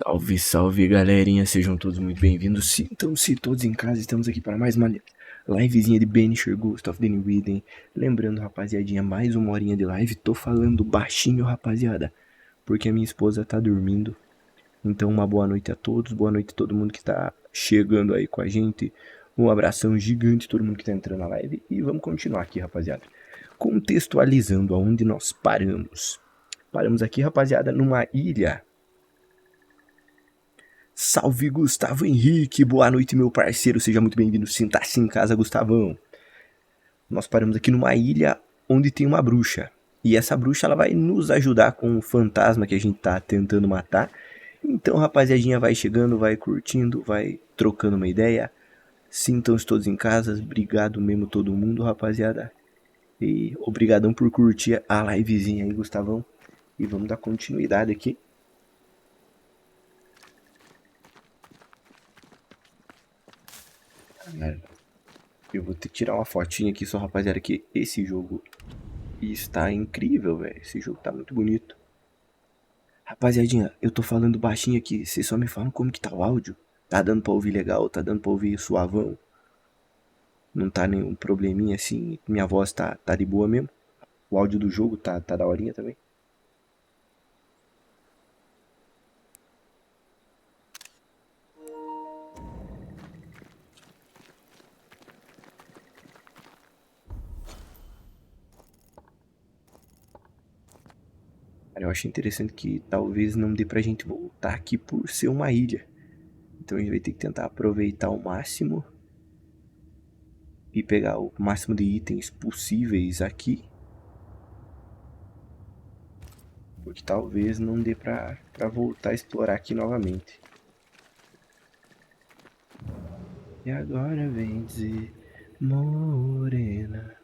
Salve, salve galerinha, sejam todos muito bem-vindos. Sintam-se todos em casa, estamos aqui para mais uma livezinha de Banishers, Ghost of the New Eden. Lembrando, rapaziadinha, mais uma horinha de live. Tô falando baixinho, rapaziada, porque a minha esposa tá dormindo. Então uma boa noite a todos, boa noite a todo mundo que tá chegando aí com a gente. Um abração gigante a todo mundo que tá entrando na live. E vamos continuar aqui, rapaziada, contextualizando aonde nós paramos. Paramos aqui, rapaziada, numa ilha. Salve Gustavo Henrique, boa noite meu parceiro, seja muito bem-vindo, sinta-se em casa, Gustavão. Nós paramos aqui numa ilha onde tem uma bruxa, e essa bruxa ela vai nos ajudar com o fantasma que a gente tá tentando matar. Então rapaziadinha, vai chegando, vai curtindo, vai trocando uma ideia, sintam-se todos em casa, obrigado mesmo todo mundo, rapaziada. E obrigadão por curtir a livezinha aí, Gustavão, e vamos dar continuidade aqui. Eu vou ter que tirar uma fotinha aqui só, rapaziada, que esse jogo está incrível, velho. Esse jogo tá muito bonito. Rapaziadinha, eu tô falando baixinho aqui, vocês só me falam como que tá o áudio. Tá dando pra ouvir legal? Tá dando pra ouvir suavão? Não tá nenhum probleminha assim? Minha voz tá de boa mesmo? O áudio do jogo tá daorinha também? Cara, eu acho interessante que talvez não dê pra gente voltar aqui por ser uma ilha. Então a gente vai ter que tentar aproveitar ao máximo e pegar o máximo de itens possíveis aqui. Porque talvez não dê pra voltar a explorar aqui novamente. E agora vem dizer, morena,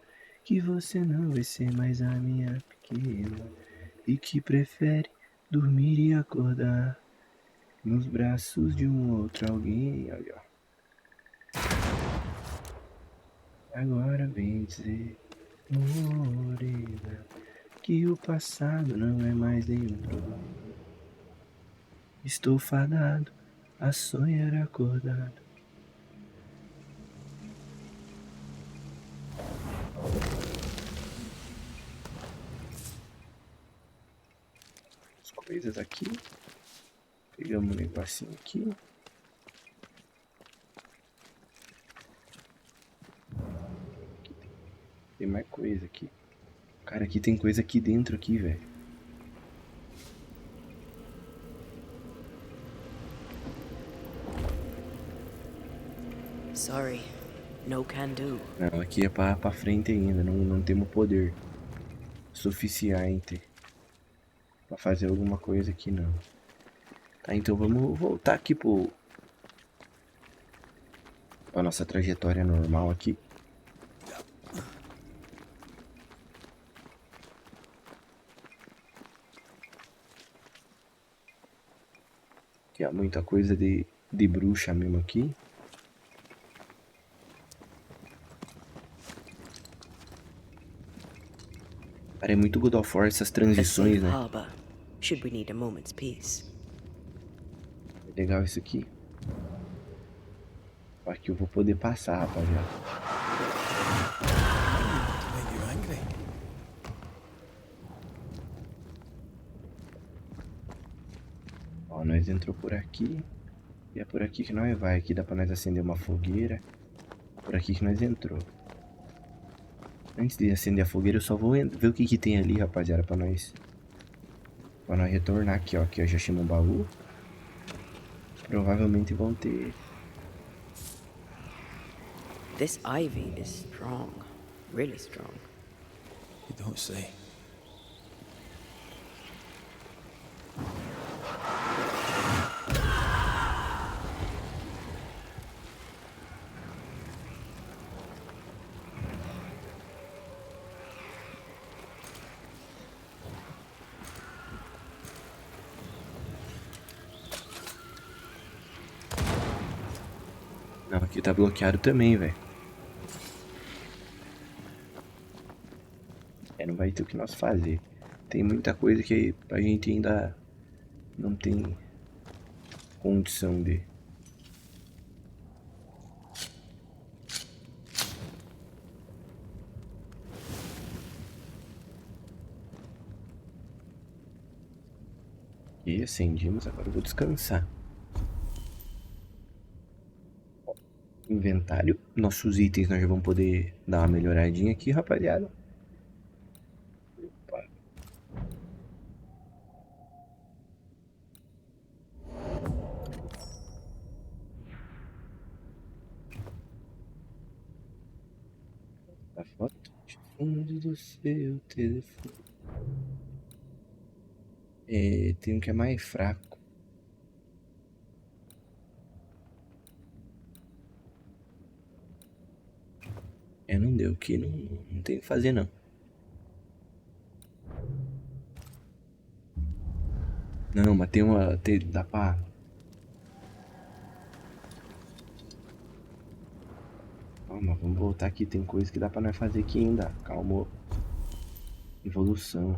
que você não vai ser mais a minha pequena. E que prefere dormir e acordar nos braços de um outro alguém. Olha, ó. Agora vem dizer, morena, que o passado não é mais nenhum problema. Estou fadado a sonhar acordado. As coisas aqui. Pegamos um negocinho aqui. Tem mais coisa aqui. Cara, aqui tem coisa aqui dentro aqui, velho. Sorry, no can do. Não, aqui é pra frente ainda, não temos poder suficiente pra fazer alguma coisa aqui não. Tá, então vamos voltar aqui pra nossa trajetória normal aqui. Que há muita coisa de bruxa mesmo aqui. Cara, é muito God of War essas transições, né? Should we need a moment's peace. É legal isso aqui. Aqui eu vou poder passar, rapaziada. Ó, nós entrou por aqui. E é por aqui que nós vai. Aqui dá pra nós acender uma fogueira. Por aqui que nós entrou. Antes de acender a fogueira, eu só vou ver o que tem ali, rapaziada, pra nós retornar aqui, ó. Aqui eu já chamo um baú. Provavelmente vão ter... This ivy is strong. Really strong. You don't say. Não, aqui tá bloqueado também, velho. Não vai ter o que nós fazer. Tem muita coisa que a gente ainda não tem condição de... E acendimos, agora eu vou descansar. Inventário. Nossos itens nós já vamos poder dar uma melhoradinha aqui, rapaziada. Opa. A foto de fundo do seu telefone. É, tem um que é mais fraco. É, não deu, que não tem o que fazer não. Não, mas tem uma... dá pra... Calma, vamos voltar aqui, tem coisa que dá pra nós fazer aqui ainda. Calma. Evolução.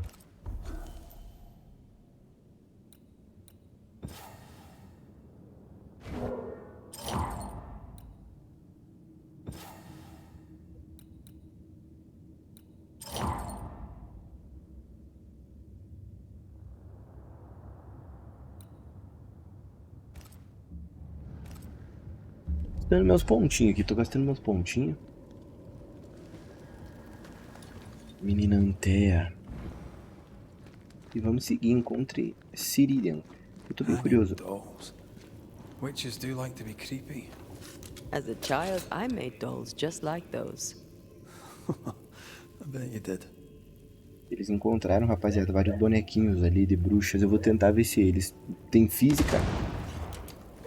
Gastando meus pontinhos aqui, tô gastando meus pontinhos. Menina Antea. E vamos seguir, encontre Ciridian. Eu tô bem Hanging curioso. dolls. Witches do like to be creepy. As a child, I made dolls just like those. I bet you did. Eles encontraram, rapaziada, vários bonequinhos ali de bruxas. Eu vou tentar ver se eles têm física.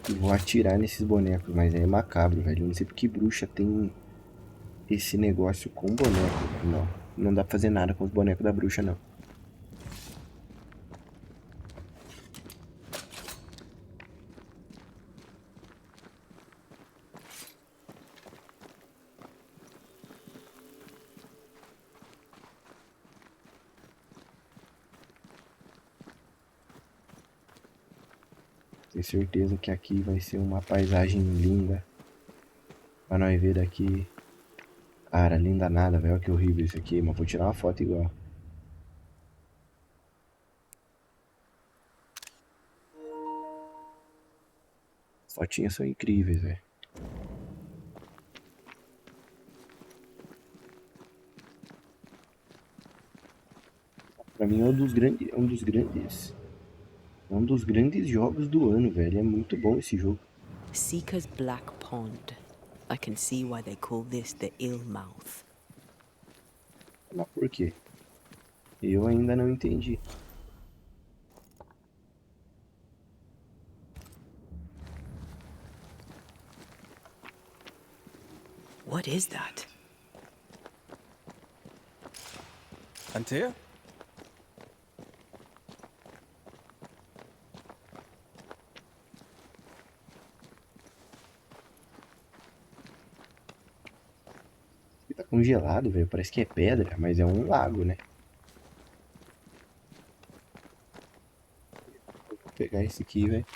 E vou atirar nesses bonecos, mas é macabro, velho. Eu não sei porque bruxa tem esse negócio com boneco, velho. Não, não dá pra fazer nada com os bonecos da bruxa, não. Tenho certeza que aqui vai ser uma paisagem linda. Pra nós ver daqui. Cara, linda nada, velho. Olha que horrível isso aqui. Mas vou tirar uma foto igual. As fotinhas são incríveis, velho. Pra mim é um dos grandes jogos do ano, velho. É muito bom esse jogo. Seeker's Black Pond. I can see why they call this the Ill Mouth. Mas por quê? Eu ainda não entendi. What is that? Antea? Ele tá congelado, velho. Parece que é pedra, mas é um lago, né? Vou pegar esse aqui, velho.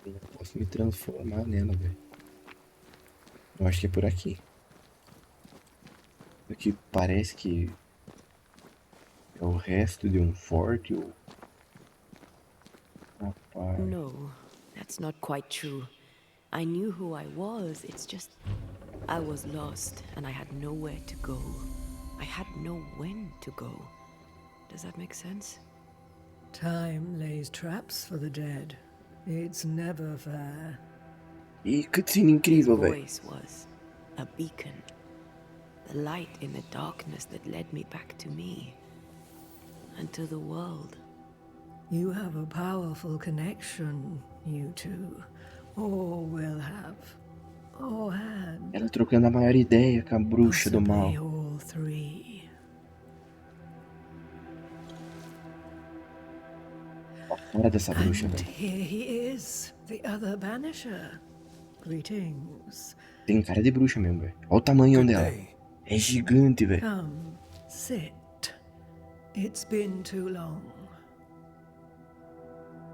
Eu não posso me transformar nela, velho. Eu acho que é por aqui. Aqui parece que é o resto de um forte ou... Rapaz. No, that's not quite true. I knew who I was, it's just... I was lost, and I had nowhere to go. I had no when to go. Does that make sense? Time lays traps for the dead. It's never fair. Ih, cutscene His incrível, velho. voice was a beacon. The light in the darkness that led me back to me. And to the world. You have a powerful connection, you two. Or will have. Or had. Ela trocando a maior ideia com a bruxa do mal. Possibly all three. Cara dessa bruxa, And velho. here he is, the other Banisher. Greetings. Tem cara de bruxa mesmo, velho. Olha o tamanhão Good dela. day. É gigante, velho. Come, sit. It's been too long.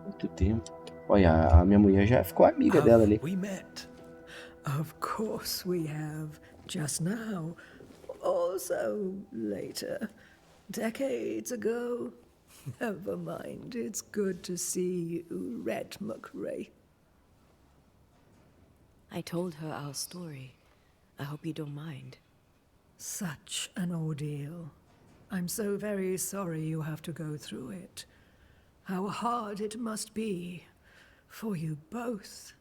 Muito tempo. Olha, a minha mulher já ficou amiga dela Have ali. we met? Of course we have. Just now. Also later. Decades ago. Never mind. It's good to see you, Red McRae. I told her our story. I hope you don't mind. Such an ordeal. I'm so very sorry you have to go through it. How hard it must be for you both.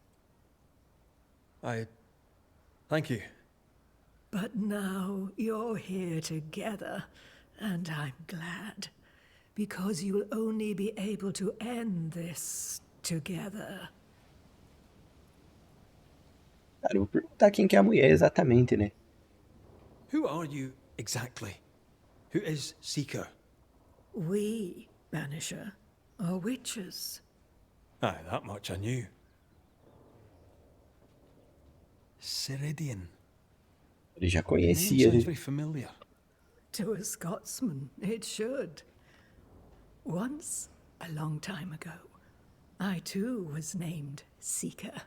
Thank you. But now you're here together, and I'm glad. Because you'll only be able to end this together. Cara, eu vou perguntar quem que é a mulher exatamente, né? Who are you exactly? Who is Seeker? We, Banisher, are witches. Aye, that much I knew. Ceridian. Ele já Name conhecia. sounds very familiar. To a Scotsman, it should. Once, a long time ago, I too was named Seeker.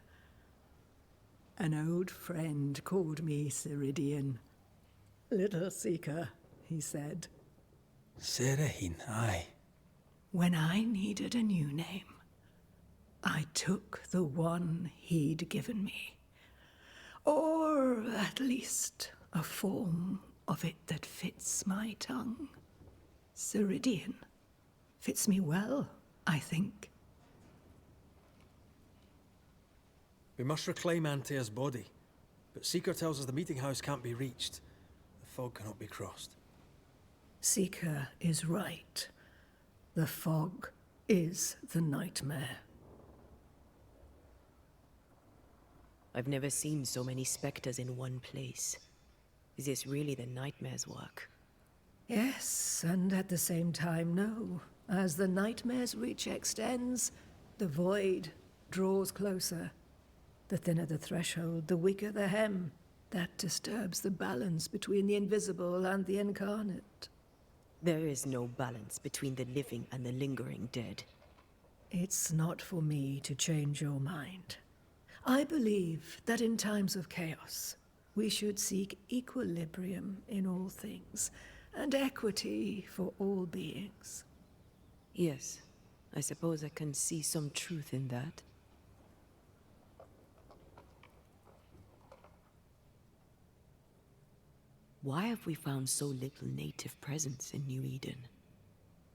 An old friend called me Ceridian. Little Seeker, he said. Serahine, aye. When I needed a new name, I took the one he'd given me. Or at least a form of it that fits my tongue. Ceridian. Fits me well, I think. We must reclaim Antea's body, but Seeker tells us the meeting house can't be reached. The fog cannot be crossed. Seeker is right. The fog is the nightmare. I've never seen so many specters in one place. Is this really the nightmare's work? Yes, and at the same time, no. As the nightmare's reach extends, the void draws closer. The thinner the threshold, the weaker the hem. That disturbs the balance between the invisible and the incarnate. There is no balance between the living and the lingering dead. It's not for me to change your mind. I believe that in times of chaos, we should seek equilibrium in all things, and equity for all beings. Yes, I suppose I can see some truth in that. Why have we found so little native presence in New Eden?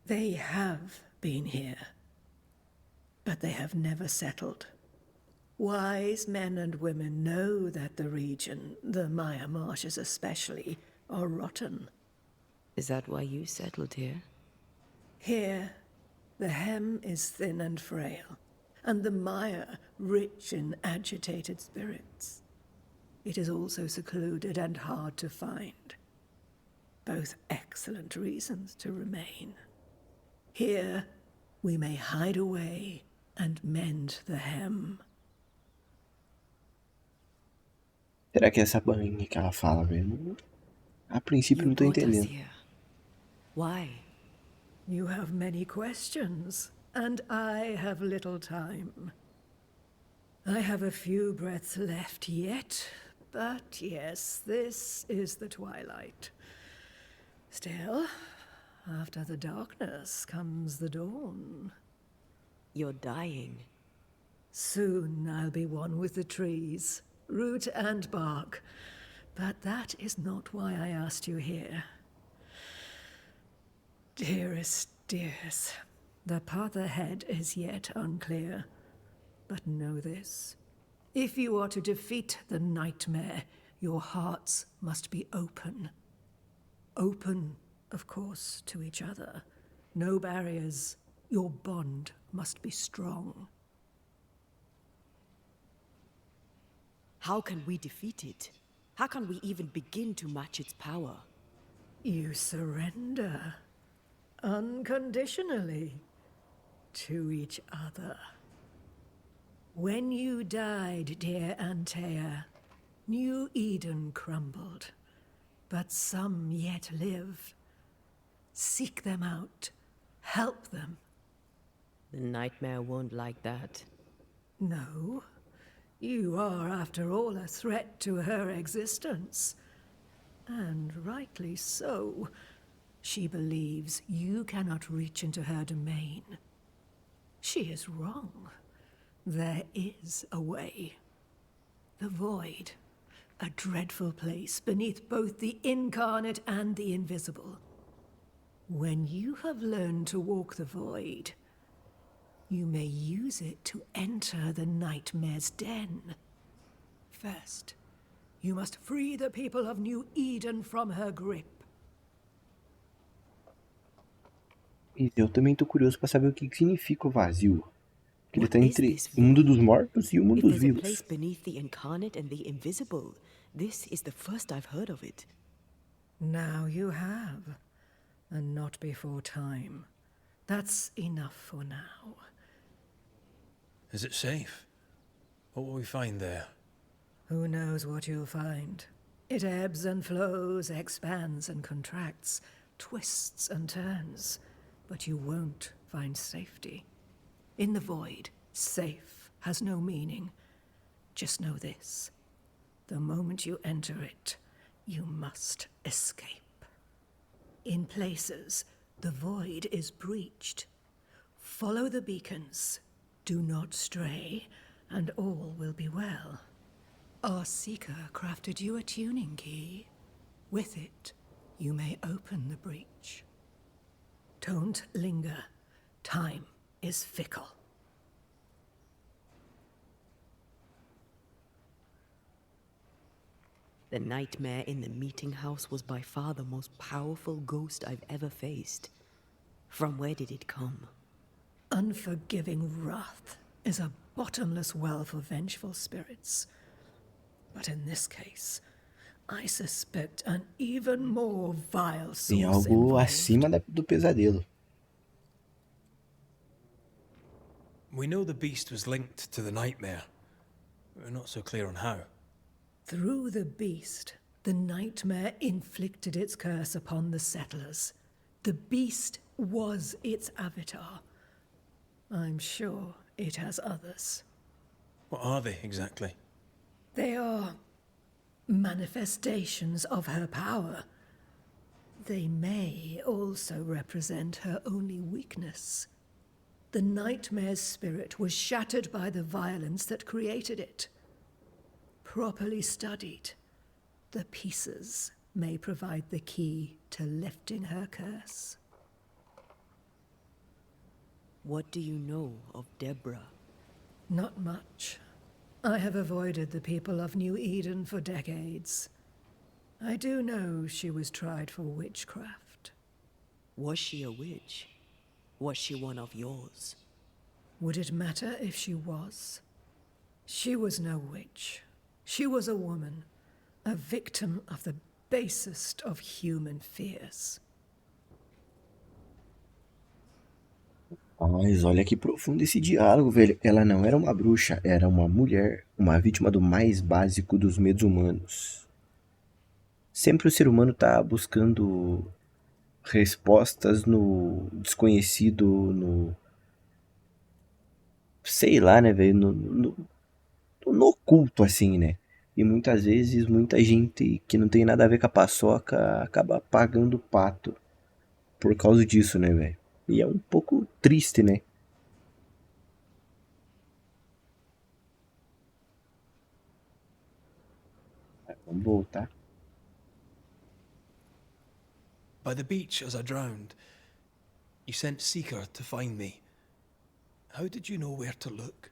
They have been here, but they have never settled. Wise men and women know that the region, the Maya marshes especially, are rotten. Is that why you settled here? Here, the hem is thin and frail, and the Maya rich in agitated spirits. It is also secluded and hard to find. Both excellent reasons to remain. Here, we may hide away and mend the hem. Será que é essa bainha que ela fala, velho? A princípio You não tô brought us entendendo. here. Why? You have many questions, and I have little time. I have a few breaths left yet, but yes, this is the twilight. Still, after the darkness comes the dawn. You're dying. Soon I'll be one with the trees, root and bark. But that is not why I asked you here. Dearest dears, the path ahead is yet unclear. But know this. If you are to defeat the nightmare, your hearts must be open. Open, of course, to each other. No barriers. Your bond must be strong. How can we defeat it? How can we even begin to match its power? You surrender. Unconditionally. to each other. When you died, dear Antea, New Eden crumbled, but some yet live. Seek them out. Help them. The nightmare won't like that. No. You are, after all, a threat to her existence. And rightly so. She believes you cannot reach into her domain. She is wrong. There is a way. The Void. A dreadful place beneath both the incarnate and the invisible. When you have learned to walk the Void, you may use it to enter the Nightmare's den. First, you must free the people of New Eden from her grip. E eu também tô curioso pra saber o que significa o vazio. Que ele What tá is entre this o mundo void? dos mortos e o mundo If dos there's a vivos. place beneath the incarnate and the invisible, this is the first I've heard of it. Now you have, and not before time. That's enough for now. Is it safe? What will we find there? Who knows what you'll find? It ebbs and flows, expands and contracts, twists and turns. But you won't find safety. In the Void, safe has no meaning. Just know this. The moment you enter it, you must escape. In places, the Void is breached. Follow the beacons. Do not stray, and all will be well. Our Seeker crafted you a tuning key. With it, you may open the breach. Don't linger. Time is fickle. The nightmare in the meeting house was by far the most powerful ghost I've ever faced. From where did it come? Unforgiving wrath is a bottomless well for vengeful spirits. But in this case, I suspect an even more vile Tem source algo involved. acima do pesadelo. We know the beast was linked to the nightmare. We're not so clear on how. Through the beast, the nightmare inflicted its curse upon the settlers. The beast was its avatar. I'm sure it has others. What are they exactly? They are manifestations of her power. They may also represent her only weakness. The nightmare's spirit was shattered by the violence that created it. Properly studied, the pieces may provide the key to lifting her curse. What do you know of Deborah? Not much. I have avoided the people of New Eden for decades. I do know she was tried for witchcraft. Was she a witch? Was she one of yours? Would it matter if she was? She was no witch. She was a woman, a victim of the basest of human fears. Mas olha que profundo esse diálogo, velho. Ela não era uma bruxa, era uma mulher, uma vítima do mais básico dos medos humanos. Sempre o ser humano tá buscando respostas no desconhecido, no... sei lá, né, velho? No oculto, assim, né? E muitas vezes, muita gente que não tem nada a ver com a paçoca acaba pagando o pato por causa disso, né, velho? E é um pouco triste, né? Vamos voltar. By the beach as I drowned, you sent Seeker to find me. How did you know where to look?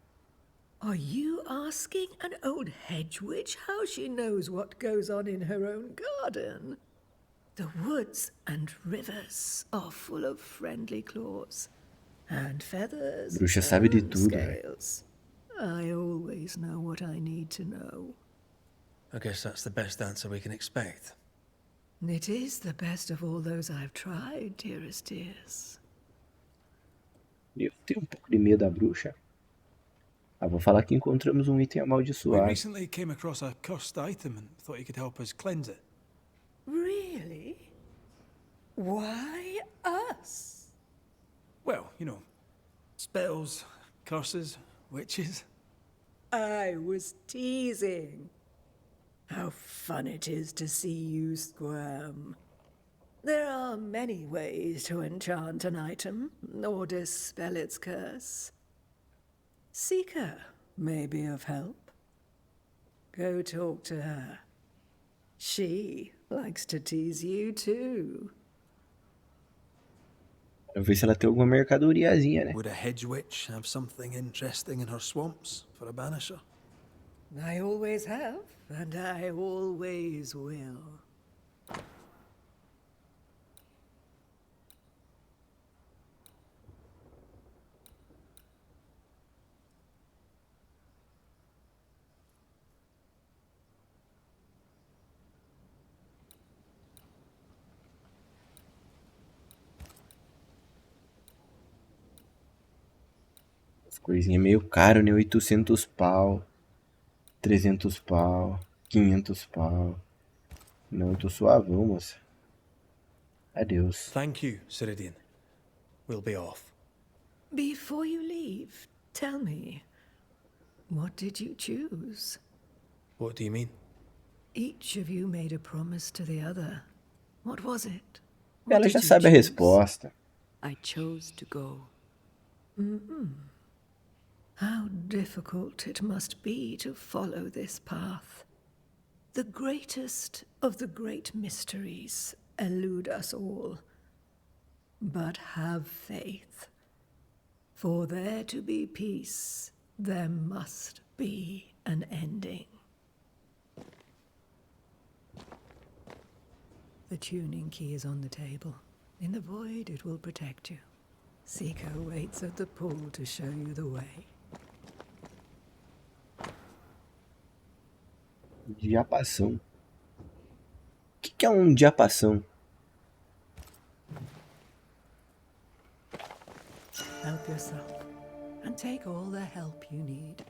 Are you asking an old hedge witch how she knows what goes on in her own garden? The woods and rivers are full of friendly claws and feathers Bruxa sabe de and tudo, velho. scales. I always know what I need to know. I guess that's the best answer we can expect. It is the best of all those I've tried, dearest dears. Eu tenho um pouco de medo da bruxa. Vou falar que encontramos um item We amaldiçoado. recently came across a cursed item and thought you could help us cleanse it. Really? Why us? Well, you know, spells, curses, witches. I was teasing. How fun it is to see you squirm. There are many ways to enchant an item or dispel its curse. Seeker may be of help. Go talk to her. She likes to tease you too. Quero ver se ela tem alguma mercadoriazinha, né? Would a hedge witch have something interesting in her swamps for a banisher? I always have, and I always will. As coisinhas meio caro, né? 800 pau, 300 pau, 500 pau. Não, eu tô suavão, moça. Adeus. Thank you, Ceridian. We'll be off. Before you leave, tell me, what did you choose? What do you mean? Each of you made a promise to the other. What was it? What Ela did já you sabe a choose? resposta. I chose to go. How difficult it must be to follow this path. The greatest of the great mysteries elude us all. But have faith. For there to be peace, there must be an ending. The tuning key is on the table. In the void, it will protect you. Seeker waits at the pool to show you the way. Diapação. O que é um diapação? Help yourself, and take all the help you need.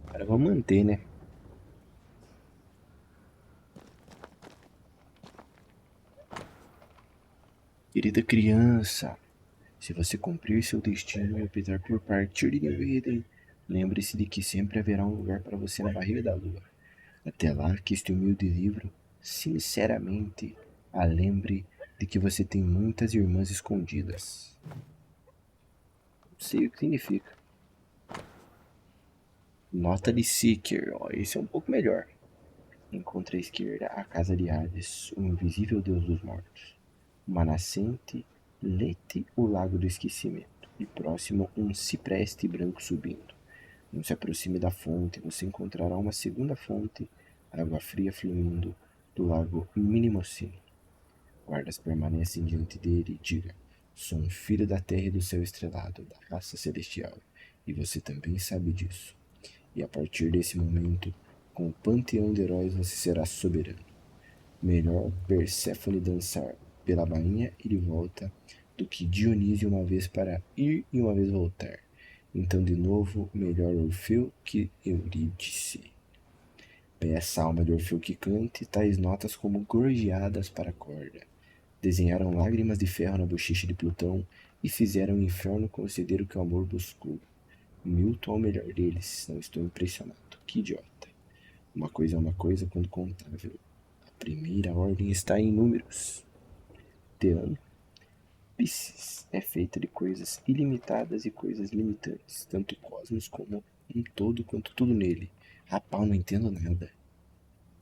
Agora vou manter, né? Querida criança, se você cumprir seu destino e optar por partir de New Eden, lembre-se de que sempre haverá um lugar para você na barriga da lua. Até lá, que este humilde livro, sinceramente, a lembre de que você tem muitas irmãs escondidas. Não sei o que significa. Nota de Seeker, ó, esse é um pouco melhor. Encontre à esquerda a casa de Hades, o invisível deus dos mortos. Uma nascente, lete o lago do esquecimento, e próximo um cipreste branco subindo. Não se aproxime da fonte, você encontrará uma segunda fonte, água fria fluindo, do lago Minimocine. Guardas permanecem diante dele e diga: sou um filho da terra e do céu estrelado, da raça celestial, e você também sabe disso. E a partir desse momento, com o panteão de heróis você será soberano. Melhor Perséfone dançar pela bainha e de volta do que Dionísio uma vez para ir e uma vez voltar. Então, de novo, melhor Orfeu que Eurídice. Peça a alma de Orfeu que cante tais notas como gorjeadas para a corda. Desenharam lágrimas de ferro na bochecha de Plutão e fizeram o inferno conceder o que o amor buscou. Milton é o melhor deles, não estou impressionado. Que idiota. Uma coisa é uma coisa quando contável. A primeira ordem está em números. Teano. Piscis é feita de coisas ilimitadas e coisas limitantes, tanto o cosmos como um todo quanto tudo nele. Rapaz, não entendo nada.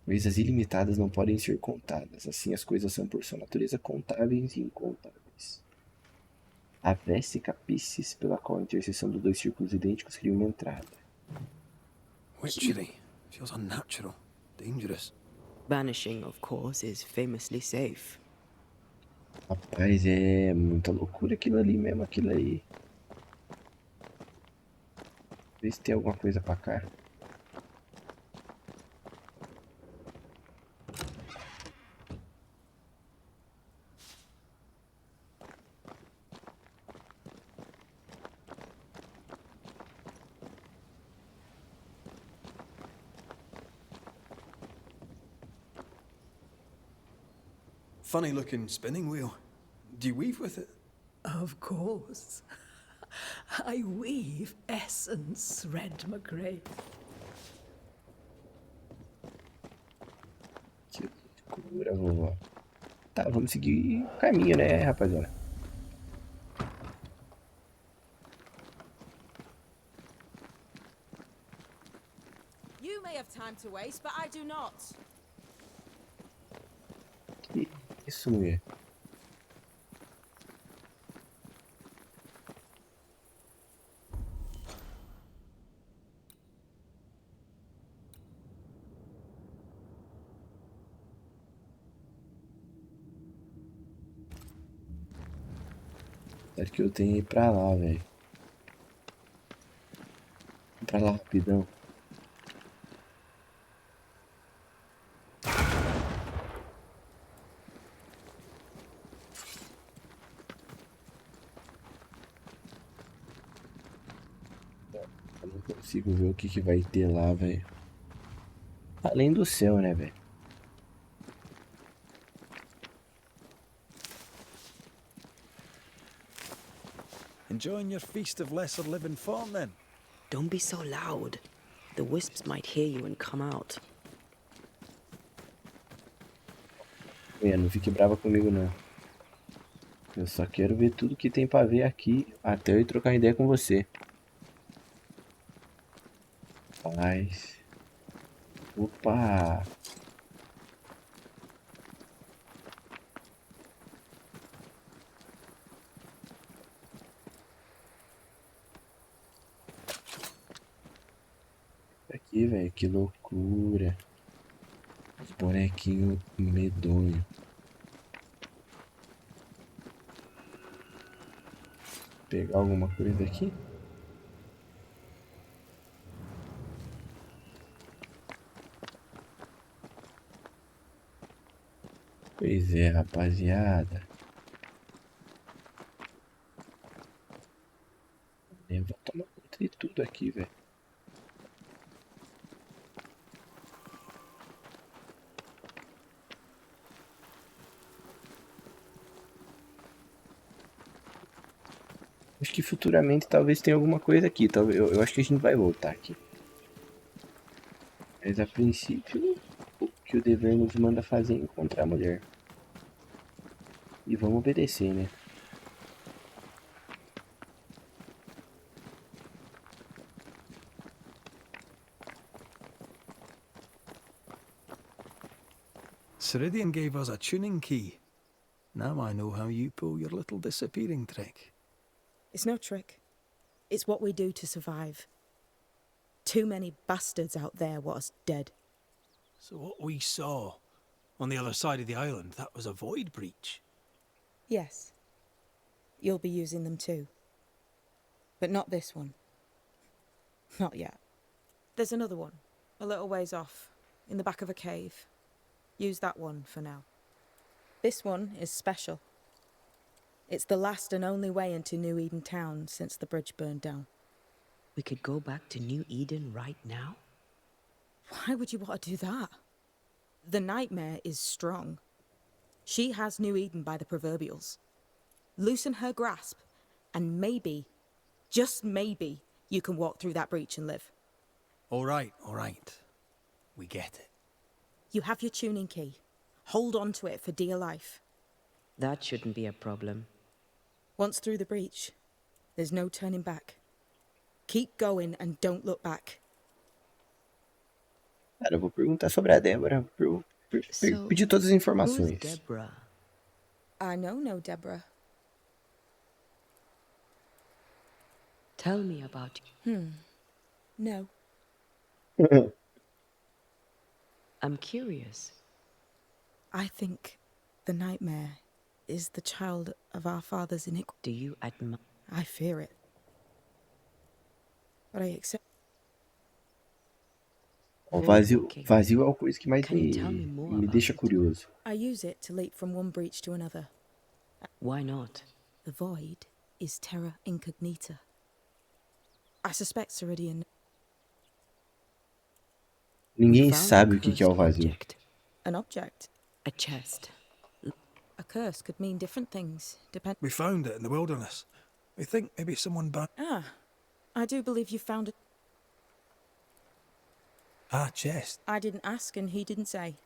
Coisas ilimitadas não podem ser contadas, assim as coisas são por sua natureza contáveis e incontáveis. A Vesica Piscis, pela qual a interseção dos dois círculos idênticos cria uma entrada. Witchery. Feels unnatural. Dangerous. Banishing, of course, is famously safe. Rapaz, é muita loucura aquilo ali mesmo, aquilo aí. Vê se tem alguma coisa pra cá. Funny looking spinning wheel. Do you weave with it? Of course. I weave essence, Red McRae. Que loucura, vovó. Tá, vamos seguir o caminho, né, rapaziada? You may have time to waste, but I do not. Que isso, mulher? Acho que eu tenho que ir pra lá, velho. Vamos pra lá rapidão. Eu não consigo ver o que vai ter lá, velho. Além do céu, né, velho? Enjoying your feast of lesser living form, then? Don't be so loud. The wisps might hear you and come out. Não fique brava comigo, não. Eu só quero ver tudo que tem pra ver aqui até eu ir trocar ideia com você. Paz. Opa! Aqui, velho, que loucura. Os bonequinhos medonho. Pegar alguma coisa aqui? Pois é, rapaziada. Eu vou tomar conta de tudo aqui, velho. Acho que futuramente talvez tenha alguma coisa aqui. Talvez, eu acho que a gente vai voltar aqui. Mas a princípio, o que o dever nos manda fazer é encontrar a mulher. E vamos obedecer, né? Ceridian gave us a tuning key. Now I know how you pull your little disappearing trick. It's no trick. It's what we do to survive. Too many bastards out there want us dead. So what we saw on the other side of the island, that was a void breach? Yes. You'll be using them too. But not this one. Not yet. There's another one, a little ways off, in the back of a cave. Use that one for now. This one is special. It's the last and only way into New Eden town since the bridge burned down. We could go back to New Eden right now? Why would you want to do that? The nightmare is strong. She has New Eden by the proverbials. Loosen her grasp, and maybe, just maybe, you can walk through that breach and live. All right. We get it. You have your tuning key. Hold on to it for dear life. That shouldn't be a problem. Once through the breach, there's no turning back. Keep going and don't look back. Cara, eu vou perguntar sobre a Débora. Pedir todas as Who's informações. Deborah? I know no Deborah. Tell me about No. I'm curious. I think the nightmare is the child of our father's iniquity. Do you admire? I fear it. But I accept. O Very vazio, working. vazio é a coisa que mais Can you tell me more me about deixa it? curioso. I use it to leap from one breach to another. Why not? The void is terra incognita. I suspect Ceridian. We Ninguém found sabe a o que é o cursed vazio. object. An object. A chest. A curse could mean different things, depend. We found it in the wilderness. We think maybe someone I do believe you found it. chest. I didn't ask and he didn't say.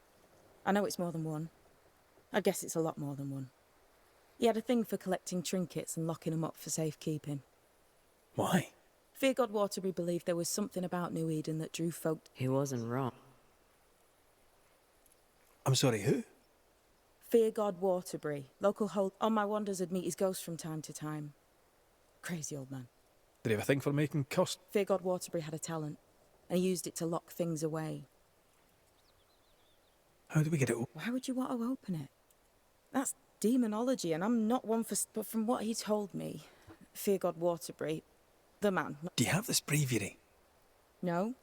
I know it's more than one. I guess it's a lot more than one. He had a thing for collecting trinkets and locking them up for safekeeping. Why? Fear God Waterbury believed there was something about New Eden that drew folk. He wasn't wrong. I'm sorry, who? Fear God Waterbury, local hold. On my wanders, I'd meet his ghost from time to time. Crazy old man. Did he have a thing for making cost? Fear God Waterbury had a talent, and he used it to lock things away. How do we get it open? Why would you want to open it? That's demonology, and I'm not one for. But from what he told me, Fear God Waterbury, the man. Do you have this breviary? No,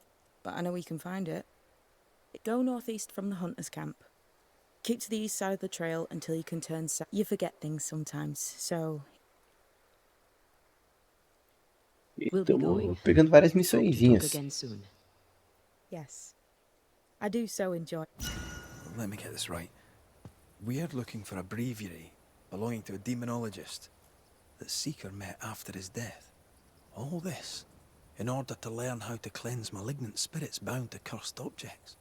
but I know we can find it. Go northeast from the hunter's camp. Keep to the east side of the trail until you can turn south. You forget things sometimes, so. We'll be Estamos going. pegando várias Hope to talk missõezinhas. again soon. Yes. I do so enjoy. Let me get this right. We're looking for a breviary belonging to a demonologist that Seeker met after his death. All this in order to learn how to cleanse malignant spirits bound to cursed objects.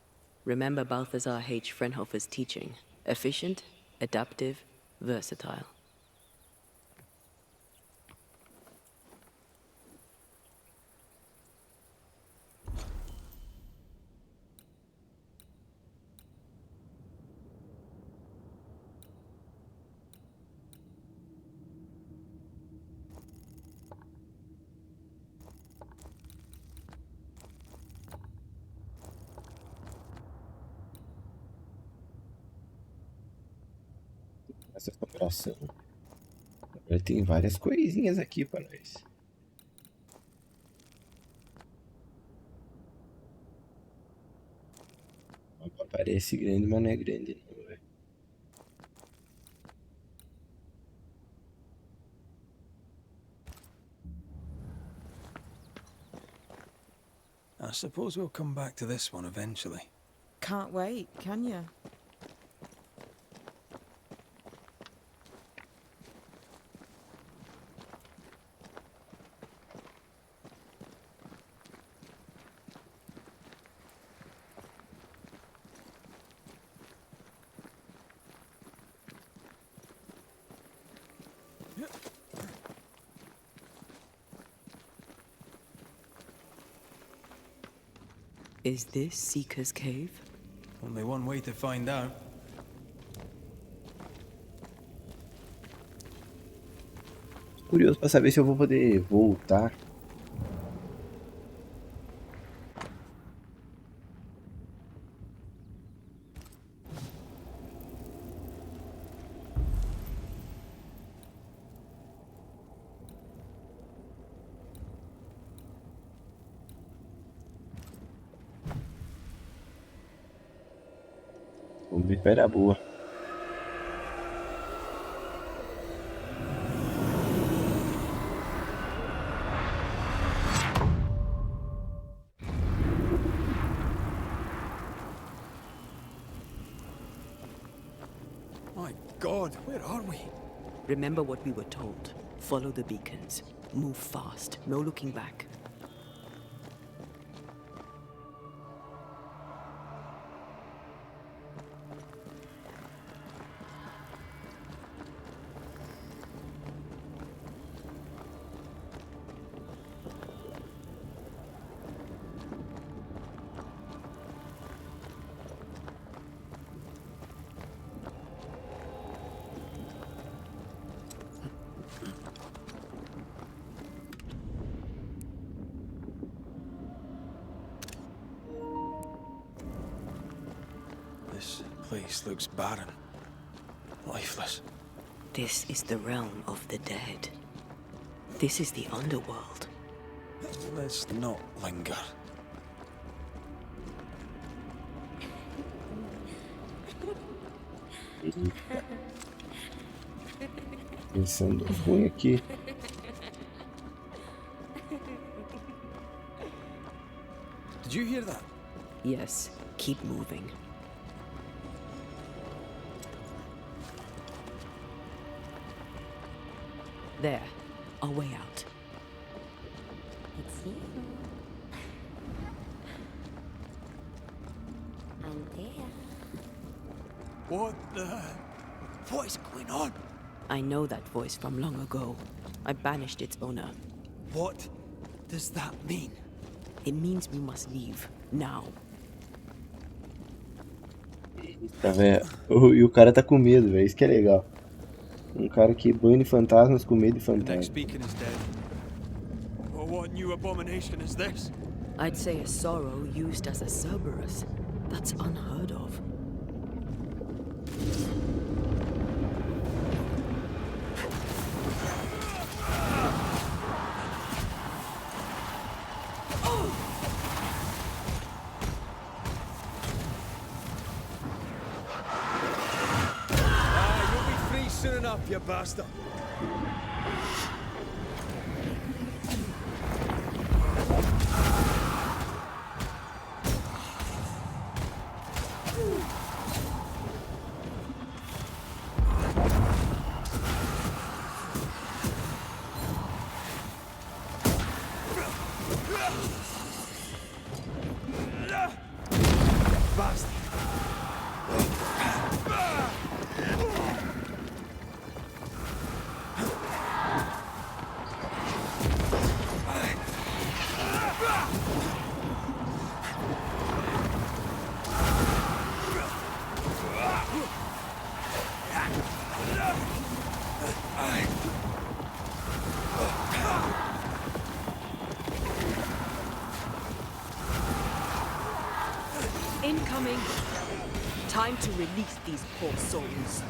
Remember Balthazar H. Frenhofer's teaching. Efficient, adaptive, versatile. Essa exploração. Agora tem várias coisinhas aqui pra nós. O mapa parece grande, mas não é grande não, velho. I suppose we'll come back to this one eventually. Can't wait, can you? Is this Seeker's Cave? Only one way to find out. Curioso pra saber se eu vou poder voltar. Vamos ver qual era a boa. My God, where are we? Remember what we were told. Follow the beacons. Move fast. No looking back. This place looks barren. Lifeless. This is the realm of the dead. This is the underworld. Let's not linger. Pensando ruim aqui. Did you hear that? Yes, keep moving. There, our way out. It's you. I'm there. What is going on? I know that voice from long ago. I banished its owner. What does that mean? It means we must leave, now. Tá, velho. E o cara tá com medo, velho. Isso que é legal. Um cara que bane fantasmas com medo de The next fantasmas. beacon is dead. Oh, what new abomination is this? I'd say a sorrow used as a Cerberus. That's unheard of. You'll be free soon enough, you bastard. Incoming! Time to release these poor souls.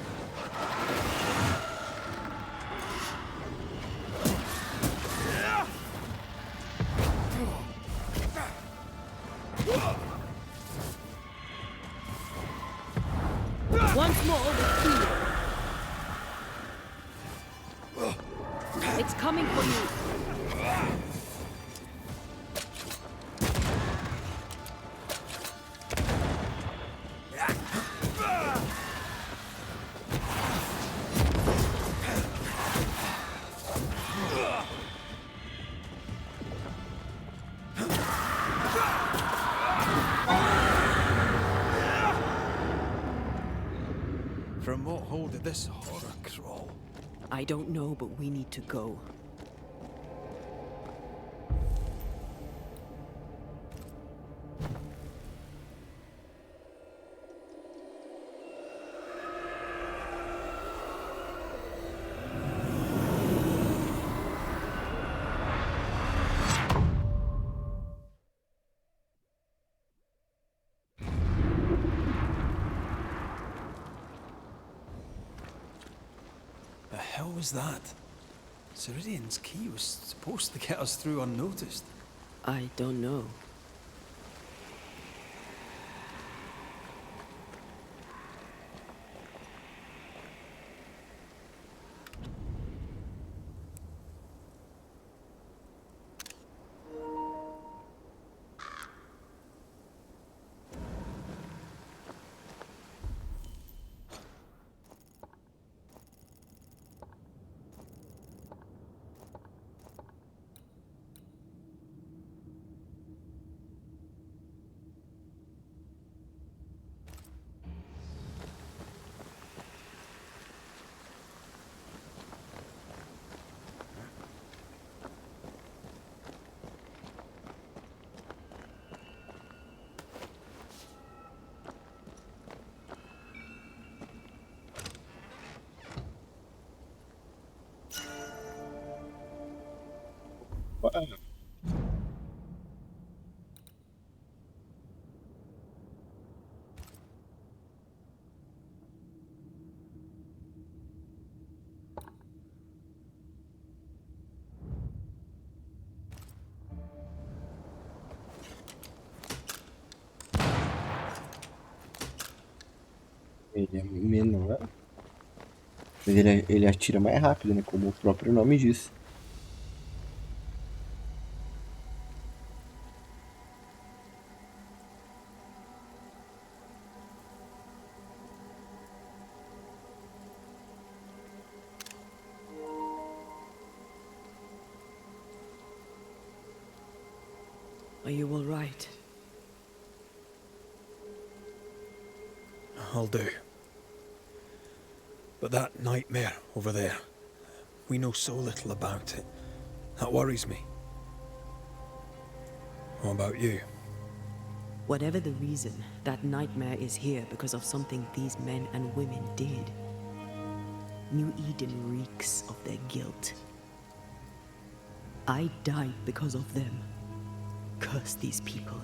Once more with fear. It's coming for you. From what hole did this horror crawl? I don't know, but we need to go. The hell was that? Ceridian's key was supposed to get us through unnoticed. I don't know. Ele é menor, mas ele atira mais rápido, né? Como o próprio nome diz. Are you all right? I'll do. But that nightmare over there, we know so little about it. That worries me. What about you? Whatever the reason, that nightmare is here because of something these men and women did. New Eden reeks of their guilt. I died because of them. Curse these people.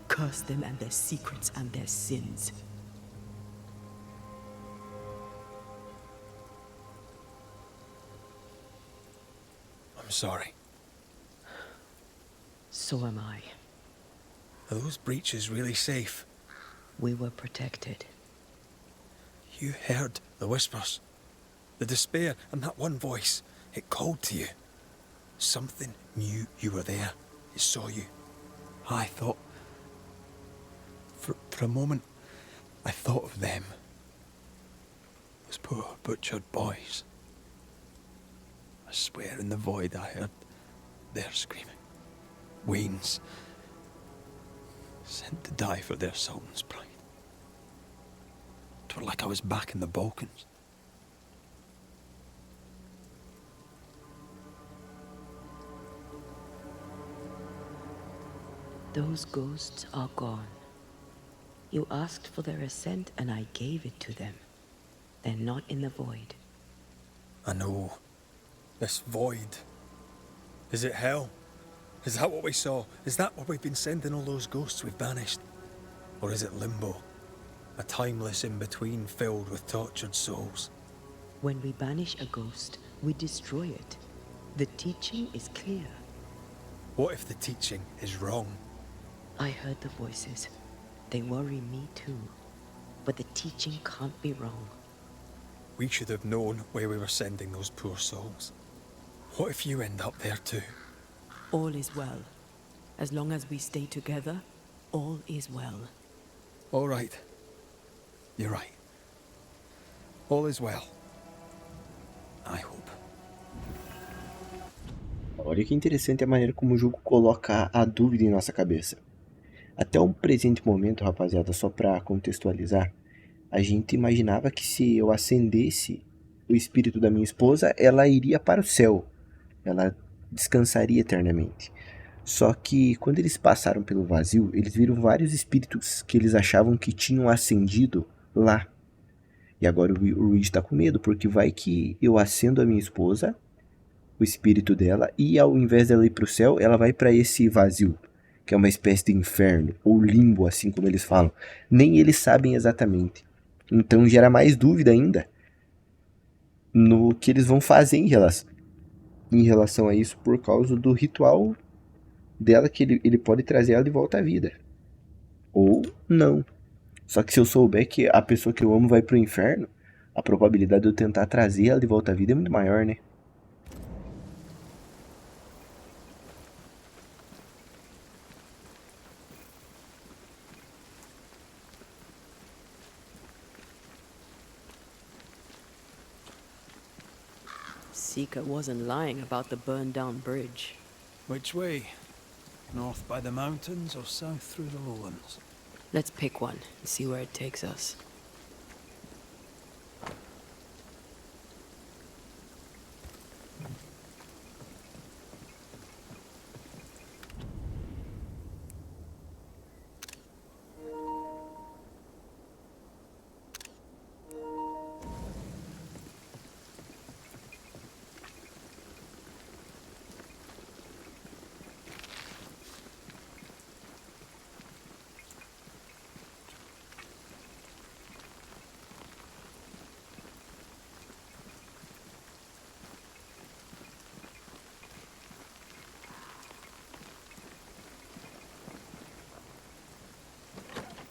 Curse them and their secrets and their sins. I'm sorry. So am I. Are those breaches really safe? We were protected. You heard the whispers, the despair, and that one voice. It called to you. Something knew you were there. It saw you. I thought... For a moment, I thought of them. Those poor butchered boys. I swear in the void I heard their screaming. Wains. Sent to die for their sultan's pride. It was like I was back in the Balkans. Those ghosts are gone. You asked for their ascent and I gave it to them. They're not in the void. I know. This void. Is it hell? Is that what we saw? Is that where we've been sending all those ghosts we've banished? Or is it limbo? A timeless in-between filled with tortured souls? When we banish a ghost, we destroy it. The teaching is clear. What if the teaching is wrong? I heard the voices. They worry me too. But the teaching can't be wrong. We should have known where we were sending those poor souls. What if you end up there too? All is well. As long as we stay together, all is well. All right. You're right. All is well. I hope. Olha que interessante a maneira como o jogo coloca a dúvida em nossa cabeça. Até o presente momento, rapaziada, só para contextualizar, a gente imaginava que se eu acendesse o espírito da minha esposa, ela iria para o céu. Ela descansaria eternamente. Só que quando eles passaram pelo vazio, eles viram vários espíritos que eles achavam que tinham ascendido lá. E agora o Reed tá com medo, porque vai que eu acendo a minha esposa, o espírito dela, e ao invés dela ir pro céu, ela vai para esse vazio, que é uma espécie de inferno, ou limbo, assim como eles falam. Nem eles sabem exatamente. Então gera mais dúvida ainda no que eles vão fazer em relação a isso, por causa do ritual dela, que ele pode trazer ela de volta à vida. Ou não. Só que se eu souber que a pessoa que eu amo vai pro inferno, a probabilidade de eu tentar trazer ela de volta à vida é muito maior, né? Seeker wasn't lying about the burned down bridge. Which way? North by the mountains or south through the lowlands? Let's pick one and see where it takes us.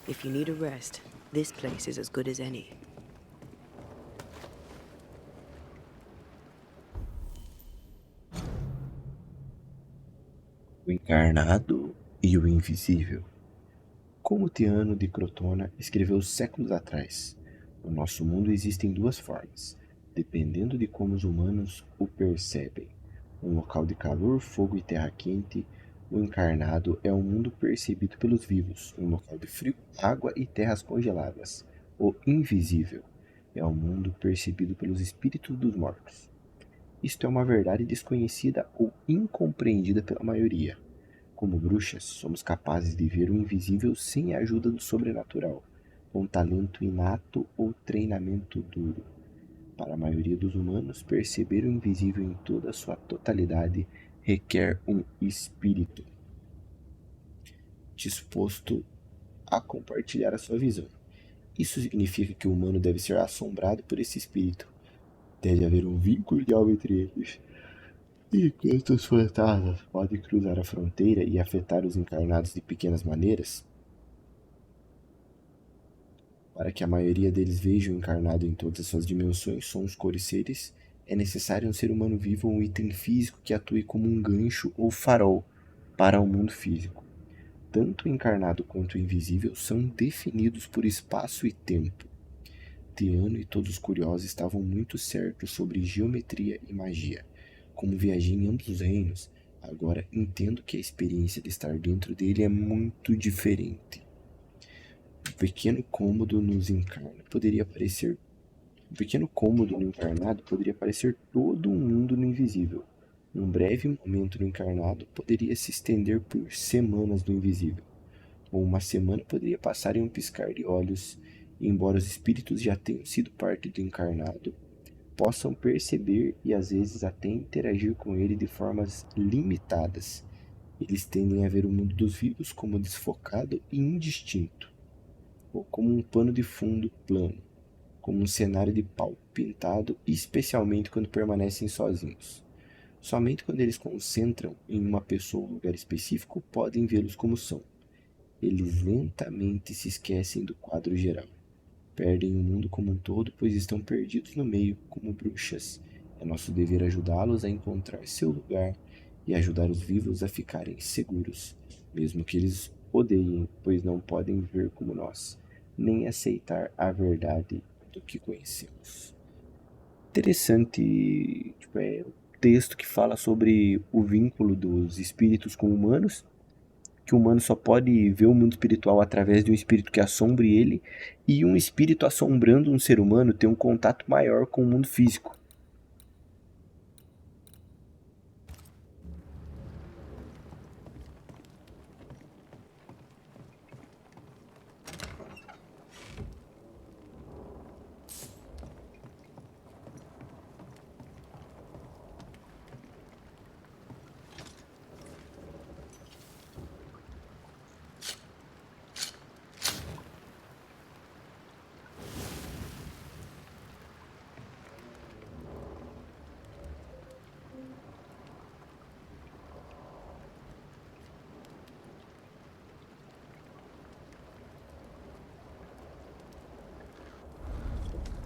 If you need a rest, this place is as good as any. Encarnado e o Invisível. Como Tiano de Crotona escreveu séculos atrás, no nosso mundo existem duas formas, dependendo de como os humanos o percebem. Um local de calor, fogo e terra quente, o encarnado é um mundo percebido pelos vivos. Um local de frio, água e terras congeladas. O invisível é um mundo percebido pelos espíritos dos mortos. Isto é uma verdade desconhecida ou incompreendida pela maioria. Como bruxas, somos capazes de ver o invisível sem a ajuda do sobrenatural, com talento inato ou treinamento duro. Para a maioria dos humanos, perceber o invisível em toda a sua totalidade requer um espírito disposto a compartilhar a sua visão. Isso significa que o humano deve ser assombrado por esse espírito. Deve haver um vínculo de alma entre eles. Enquanto os fantasmas podem cruzar a fronteira e afetar os encarnados de pequenas maneiras, para que a maioria deles veja o encarnado em todas as suas dimensões, sons, cores, seres, é necessário um ser humano vivo ou um item físico que atue como um gancho ou farol para o mundo físico. Tanto o encarnado quanto o invisível são definidos por espaço e tempo. Tiano e todos os curiosos estavam muito certos sobre geometria e magia. Como viajei em ambos os reinos, agora entendo que a experiência de estar dentro dele é muito diferente. Um pequeno cômodo no encarnado poderia parecer todo um mundo no invisível. Um breve momento no encarnado poderia se estender por semanas no invisível. Ou uma semana poderia passar em um piscar de olhos, e embora os espíritos já tenham sido parte do encarnado, possam perceber e às vezes até interagir com ele de formas limitadas. Eles tendem a ver o mundo dos vivos como desfocado e indistinto, ou como um pano de fundo plano, como um cenário de pau pintado, especialmente quando permanecem sozinhos. Somente quando eles concentram em uma pessoa ou lugar específico podem vê-los como são. Eles lentamente se esquecem do quadro geral. Perdem o mundo como um todo, pois estão perdidos no meio, como bruxas. É nosso dever ajudá-los a encontrar seu lugar e ajudar os vivos a ficarem seguros, mesmo que eles odeiem, pois não podem ver como nós, nem aceitar a verdade do que conhecemos. Interessante, é um texto que fala sobre o vínculo dos espíritos com humanos, que o humano só pode ver o mundo espiritual através de um espírito que assombre ele, e um espírito assombrando um ser humano tem um contato maior com o mundo físico.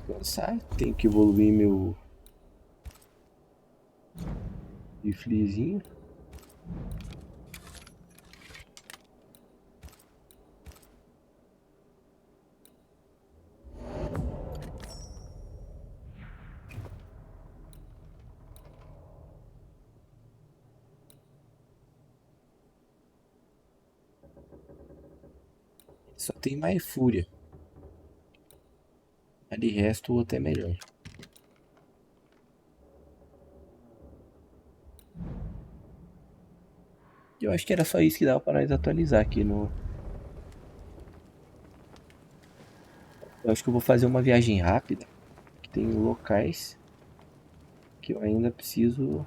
Pensar, tenho que evoluir meu riflezinho. Só tem mais fúria. Mas de resto o outro é melhor. Eu acho que era só isso que dava para nós atualizar aqui no. Eu acho que eu vou fazer uma viagem rápida, que tem locais que eu ainda preciso.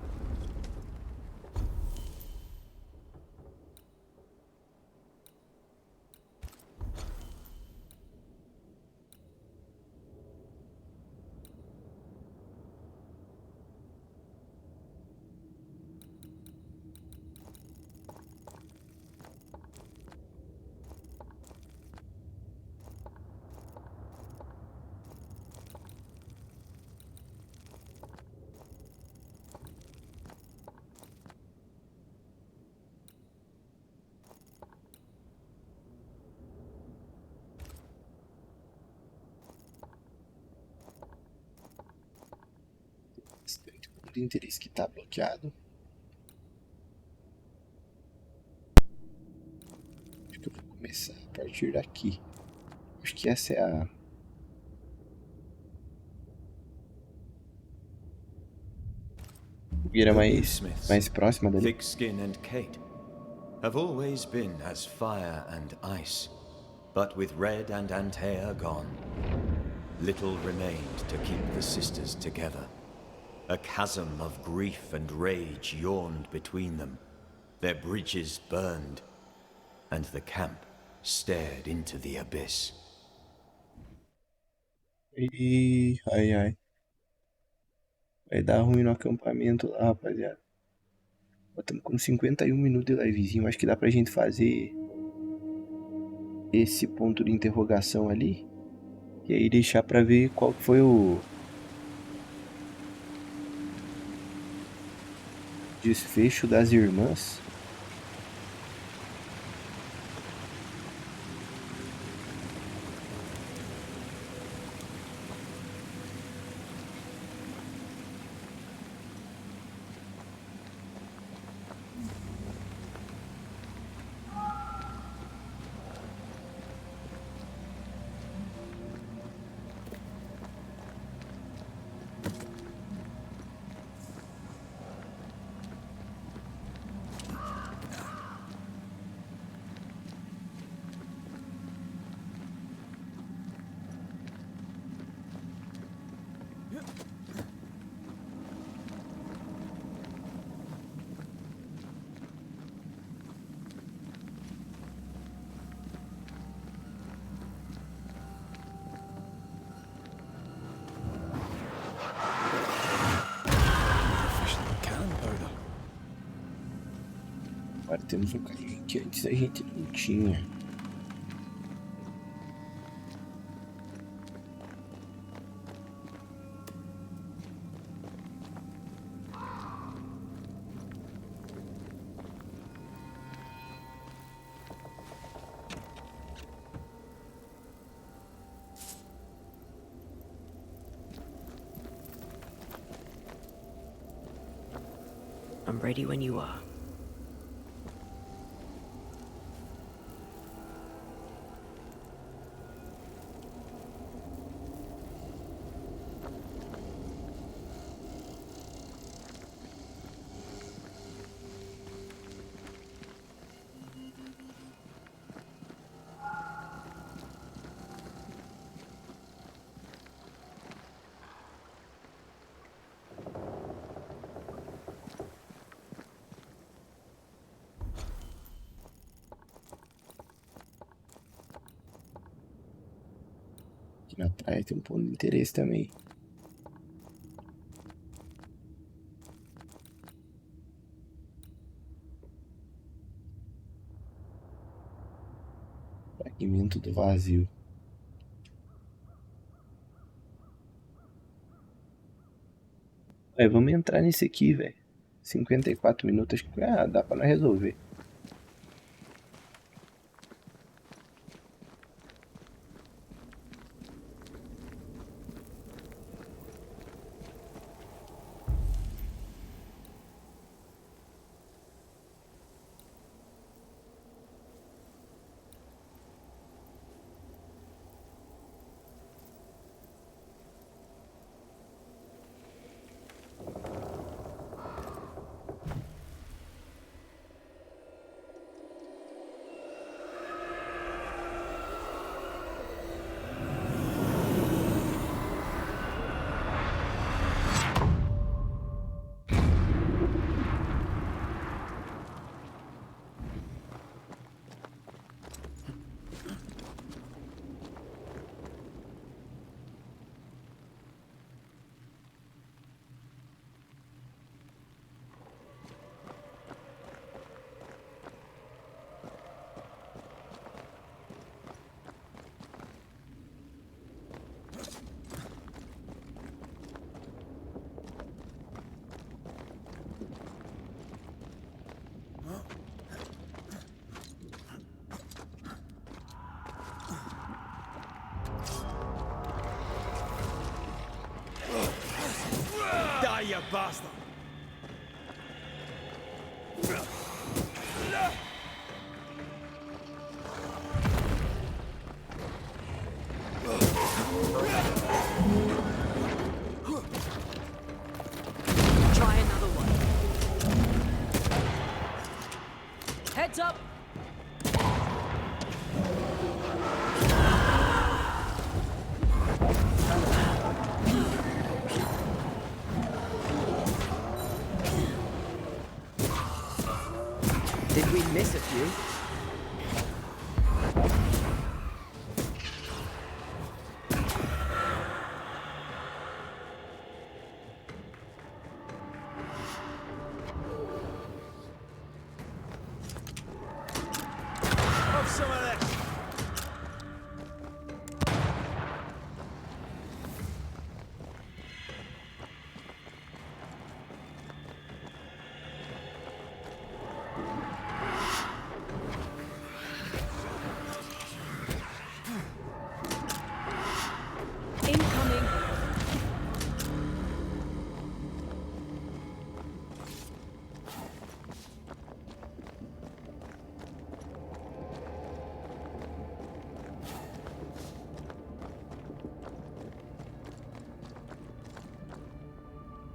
ponto de interesse que tá bloqueado. Acho que eu vou começar a partir daqui. Acho que essa é a fogueira The new mais Smiths, próxima dali. Thickskin and Kate, have always been as fire and ice, but with Red and Antea gone, little remained to keep the sisters together. A chasm of grief and rage yawned between them, their bridges burned, and the camp stared into the abyss. E ai ai. Vai dar ruim no acampamento lá, rapaziada. Estamos com 51 minutos de livezinho. Acho que dá pra gente fazer esse ponto de interrogação ali. E aí deixar pra ver qual foi o desfecho das irmãs. Agora temos um caminho que antes a gente não tinha. I'm ready when you are. Aqui na praia tem um ponto de interesse também. Fragmento do vazio. Vamos entrar nesse aqui, velho. 54 minutos, acho que dá pra nós resolver. Die, you bastard!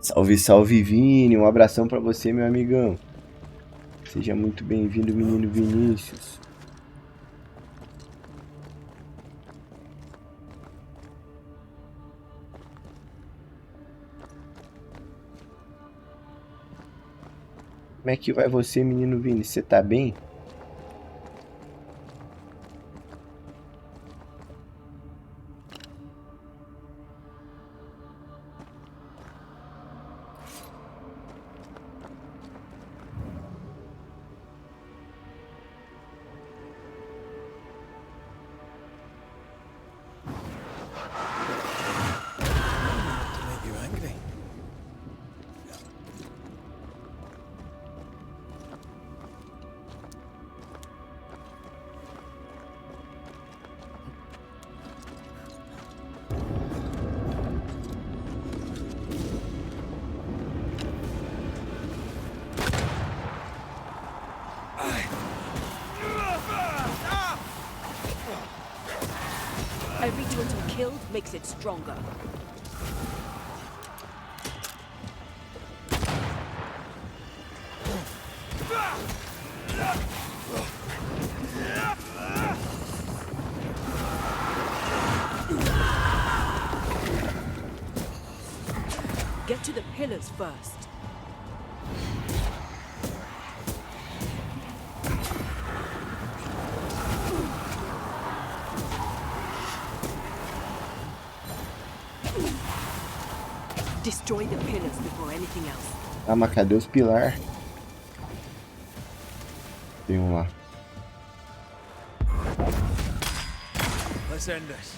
Salve, salve, Vini. Um abração pra você, meu amigão. Seja muito bem-vindo, menino Vinícius. Como é que vai você, menino Vini? Você tá bem? To make you angry. Every totem killed makes it stronger. Get to the pillars first. Destroy the pillars before anything else. Ah, mas cadê os pilar? Tem um lá. Let's end this.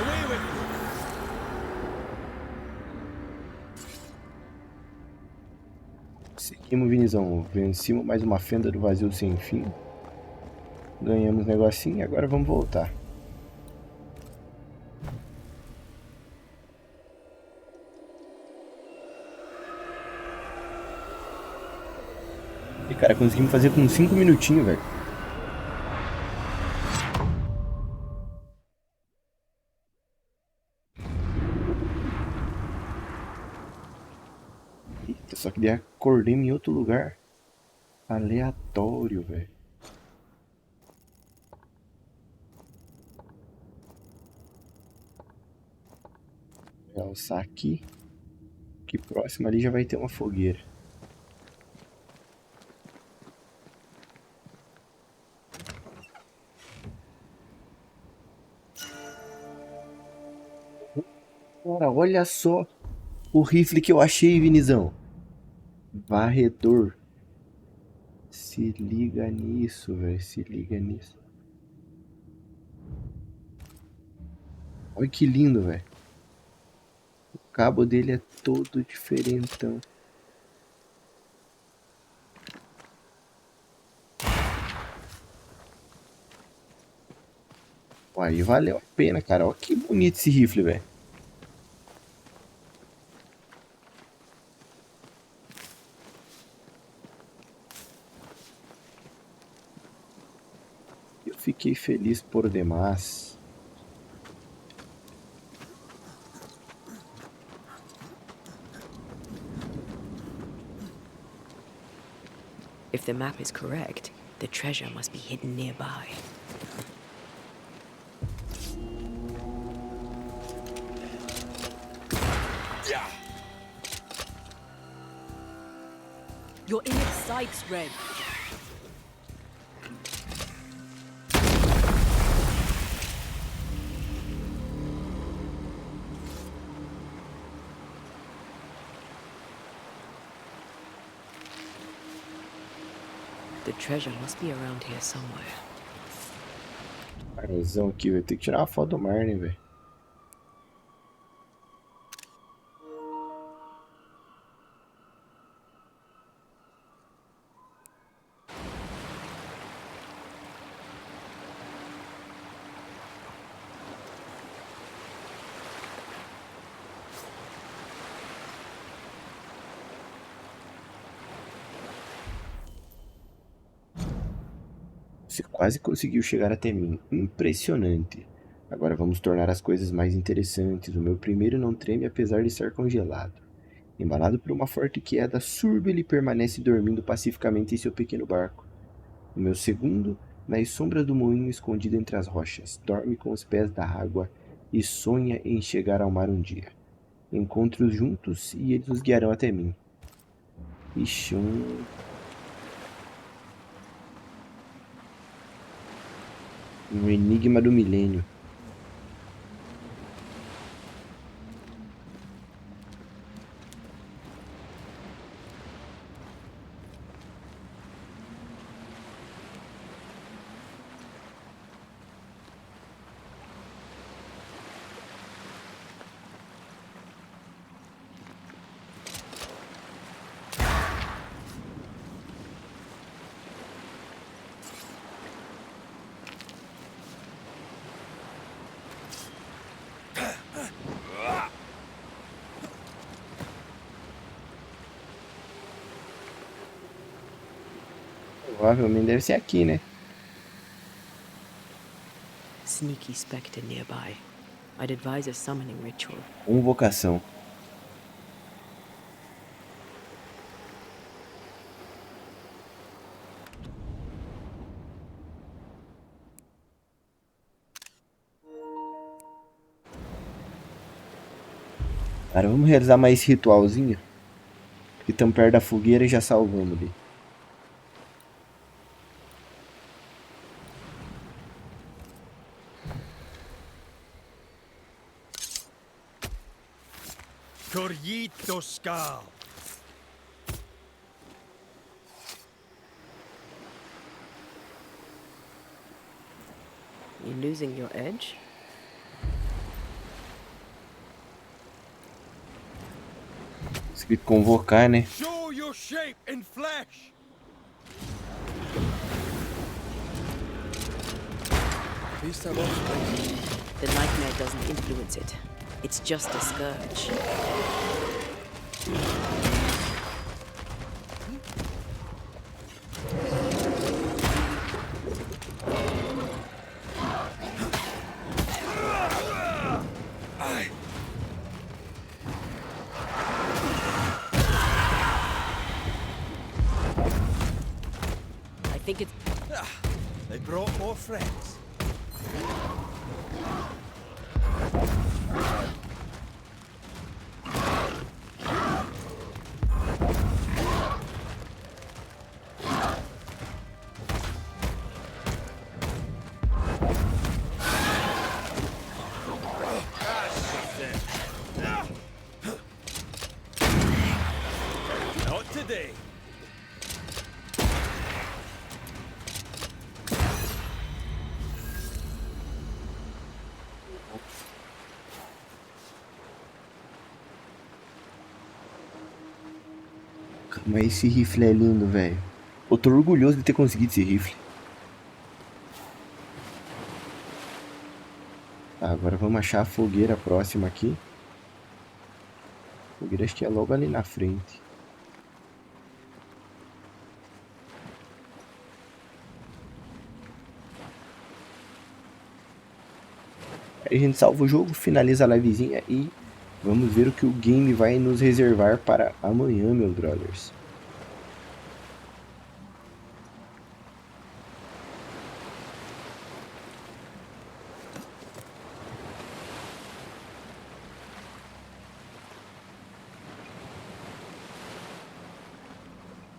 Away with you. Seguimos, Vinizão. Vencemos mais uma fenda do vazio sem fim. Ganhamos negocinho e agora vamos voltar. E cara, conseguimos fazer com 5 minutinhos, velho. Eita, só que daí acordei em outro lugar. Aleatório, velho. Vou alçar aqui. Que próximo ali já vai ter uma fogueira. Cara, olha só o rifle que eu achei, Vinizão. Varredor. Se liga nisso, velho. Se liga nisso. Olha que lindo, velho. O cabo dele é todo diferentão. Aí valeu a pena, cara. Olha que bonito esse rifle, velho. Eu fiquei feliz por demais. If the map is correct, the treasure must be hidden nearby. You're in its sights, Red. The treasure must be around here somewhere. Marzão aqui, vai ter que tirar uma foto do mar, né, velho? Você quase conseguiu chegar até mim. Impressionante. Agora vamos tornar as coisas mais interessantes. O meu primeiro não treme apesar de estar congelado. Embalado por uma forte queda, Surbe ele permanece dormindo pacificamente em seu pequeno barco. O meu segundo, nas sombras do moinho escondido entre as rochas, dorme com os pés da água e sonha em chegar ao mar um dia. Encontre-os juntos e eles os guiarão até mim. Ixi, um enigma do milênio. Provavelmente deve ser aqui, né? Sneaky spectre nearby. I'd advise a summoning ritual. Convocação. Cara, vamos realizar mais esse ritualzinho. Que estamos perto da fogueira e já salvamos ali. Corrito Skal. You losing your edge? Escrito convocar, né? Show your shape in flesh. Beast I lost, please. The nightmare doesn't influence it. It's just a scourge. I think it's... They brought more friends. Not today. Mas esse rifle é lindo, velho. Eu tô orgulhoso de ter conseguido esse rifle. Tá, agora vamos achar a fogueira próxima aqui. A fogueira acho que é logo ali na frente. Aí a gente salva o jogo, finaliza a livezinha e vamos ver o que o game vai nos reservar para amanhã, meus brothers.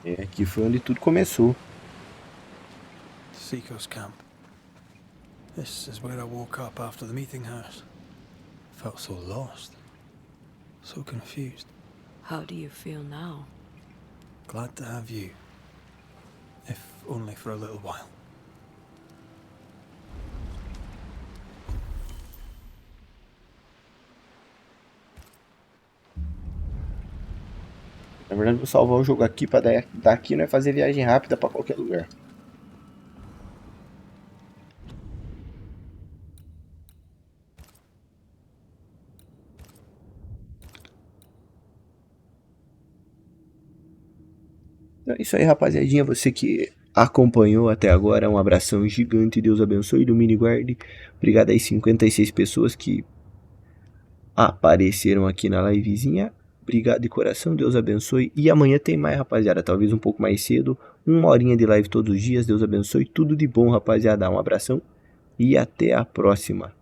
É, aqui foi onde tudo começou. Seeker's camp. This is where I woke up after the meeting house. Felt so lost. So confused. How do you feel now? Glad to have you. If only for a little while. Na verdade, vou salvar o jogo aqui para daqui não é fazer viagem rápida para qualquer lugar. Então é isso aí, rapaziadinha. Você que acompanhou até agora. Um abração gigante, Deus abençoe, ilumine e guarde. Obrigado às 56 pessoas que apareceram aqui na livezinha. Obrigado de coração, Deus abençoe. E amanhã tem mais, rapaziada, talvez um pouco mais cedo. 1 horinha de live todos os dias, Deus abençoe. Tudo de bom, rapaziada. Um abração e até a próxima.